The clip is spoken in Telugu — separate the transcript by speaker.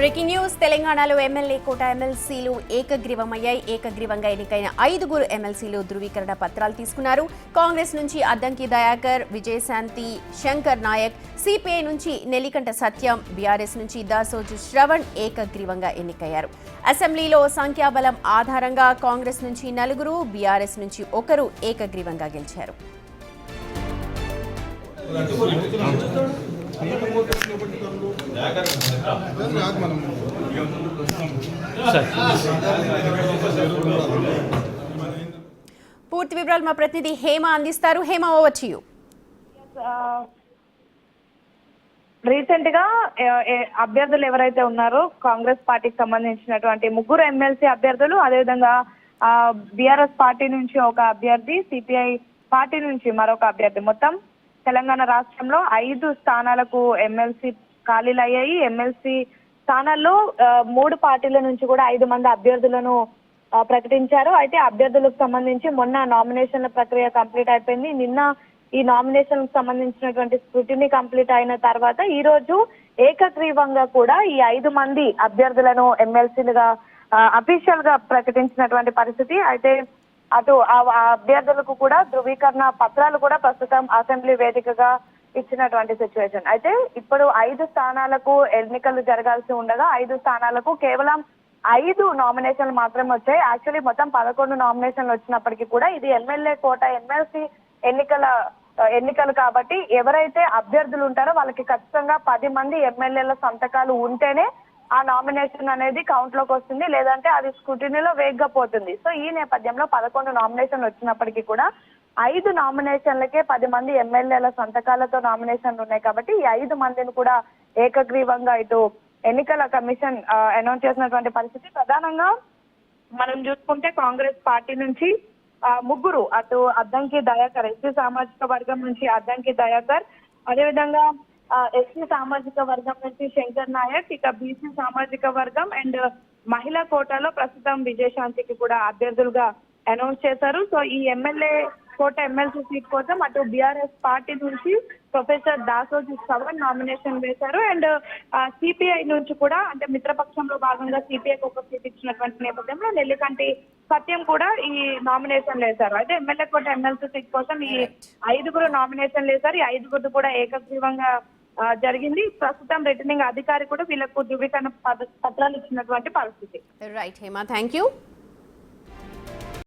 Speaker 1: బ్రేకింగ్ న్యూస్ తెలంగాణలో ఎమ్మెల్యే కోట ఎమ్మెల్సీలు ఏకగ్రీవమయ్యాయి. ఏకగ్రీవంగా ఎన్నికైన 5 ఎమ్మెల్సీలు ధృవీకరణ పత్రాలు తీసుకున్నారు. కాంగ్రెస్ నుంచి అద్దంకి దయాకర్, విజయశాంతి, శంకర్ నాయక్, సిపిఐ నుంచి నెల్లికంట సత్యం, బీఆర్ఎస్ నుంచి దాసోజు శ్రవణ్ ఏకగ్రీవంగా ఎన్నికయ్యారు. అసెంబ్లీలో సంఖ్యాబలం ఆధారంగా కాంగ్రెస్ నుంచి 4, బీఆర్ఎస్ నుంచి 1 ఏకగ్రీవంగా గెలిచారు. పూర్తి వివరాలు మా ప్రతినిధి హేమ అందిస్తారు. Hema, over to you.
Speaker 2: Recent గా అభ్యర్థులు ఎవరైతే ఉన్నారో కాంగ్రెస్ పార్టీకి సంబంధించినటువంటి 3 ఎమ్మెల్సీ అభ్యర్థులు, అదేవిధంగా బీఆర్ఎస్ పార్టీ నుంచి ఒక అభ్యర్థి, సిపిఐ పార్టీ నుంచి మరొక అభ్యర్థి, మొత్తం తెలంగాణ రాష్ట్రంలో 5 స్థానాలకు ఎమ్మెల్సీ ఖాళీలు అయ్యాయి. ఎమ్మెల్సీ స్థానాల్లో 3 పార్టీల నుంచి కూడా 5 మంది అభ్యర్థులను ప్రకటించారు. అయితే అభ్యర్థులకు సంబంధించి మొన్న నామినేషన్ల ప్రక్రియ కంప్లీట్ అయిపోయింది. నిన్న ఈ నామినేషన్ సంబంధించినటువంటి స్క్రూటినీ కంప్లీట్ అయిన తర్వాత ఈ రోజు ఏకగ్రీవంగా కూడా ఈ 5 మంది అభ్యర్థులను ఎమ్మెల్సీలుగా అఫీషియల్ గా ప్రకటించినటువంటి పరిస్థితి. అయితే అటు ఆ అభ్యర్థులకు కూడా ధృవీకరణ పత్రాలు కూడా ప్రస్తుతం అసెంబ్లీ వేదికగా ఇచ్చినటువంటి సిచ్యువేషన్. అయితే ఇప్పుడు 5 స్థానాలకు ఎన్నికలు జరగాల్సి ఉండగా 5 స్థానాలకు కేవలం 5 నామినేషన్లు మాత్రమే వచ్చాయి. యాక్చువల్లీ మొత్తం 11 నామినేషన్లు వచ్చినప్పటికీ కూడా ఇది ఎమ్మెల్యే కోట ఎమ్మెల్సీ ఎన్నికలు కాబట్టి ఎవరైతే అభ్యర్థులు ఉంటారో వాళ్ళకి ఖచ్చితంగా 10 మంది ఎమ్మెల్యేల సంతకాలు ఉంటేనే ఆ నామినేషన్ అనేది కౌంట్ లోకి వస్తుంది, లేదంటే అది స్క్రూటినీలో వేగ్గా పోతుంది. సో ఈ నేపథ్యంలో 11 నామినేషన్లు వచ్చినప్పటికీ కూడా 5 నామినేషన్లకే 10 మంది ఎమ్మెల్యేల సంతకాలతో నామినేషన్లు ఉన్నాయి కాబట్టి ఈ 5 మందిని కూడా ఏకగ్రీవంగా ఇటు ఎన్నికల కమిషన్ అనౌన్స్ చేసినటువంటి పరిస్థితి. ప్రధానంగా మనం చూసుకుంటే కాంగ్రెస్ పార్టీ నుంచి 3, అటు అద్దంకి దయాకర్, ఎస్సీ సామాజిక వర్గం నుంచి అద్దంకి దయాకర్, అదేవిధంగా ఎస్సీ సామాజిక వర్గం నుంచి శంకర్ నాయక్, ఇక బీసీ సామాజిక వర్గం అండ్ మహిళా కోటాలో ప్రస్తుతం విజయశాంతికి కూడా అభ్యర్థులుగా అనౌన్స్ చేశారు. సో ఈ ఎమ్మెల్యే కోట ఎమ్మెల్సీ సీట్ కోసం అటు బీఆర్ఎస్ పార్టీ నుంచి ప్రొఫెసర్ దాసోజు శ్రవణ్ నామినేషన్ వేశారు. అండ్ సిపిఐ నుంచి కూడా, అంటే మిత్రపక్షంలో భాగంగా సిపిఐకి ఒక సీట్ ఇచ్చినటువంటి నేపథ్యంలో నెల్లికంటి సత్యం కూడా ఈ నామినేషన్ వేశారు. అయితే ఎమ్మెల్యే కోట ఎమ్మెల్సీ సీట్ కోసం ఈ 5 నామినేషన్ వేశారు. ఈ 5 కూడా ఏకగ్రీవంగా జరిగింది. ప్రస్తుతం రిటర్నింగ్ అధికారి కూడా వీళ్ళకు ధృవీకరణ పత్రాలు ఇచ్చినటువంటి పరిస్థితి.
Speaker 1: Right Hema, thank you.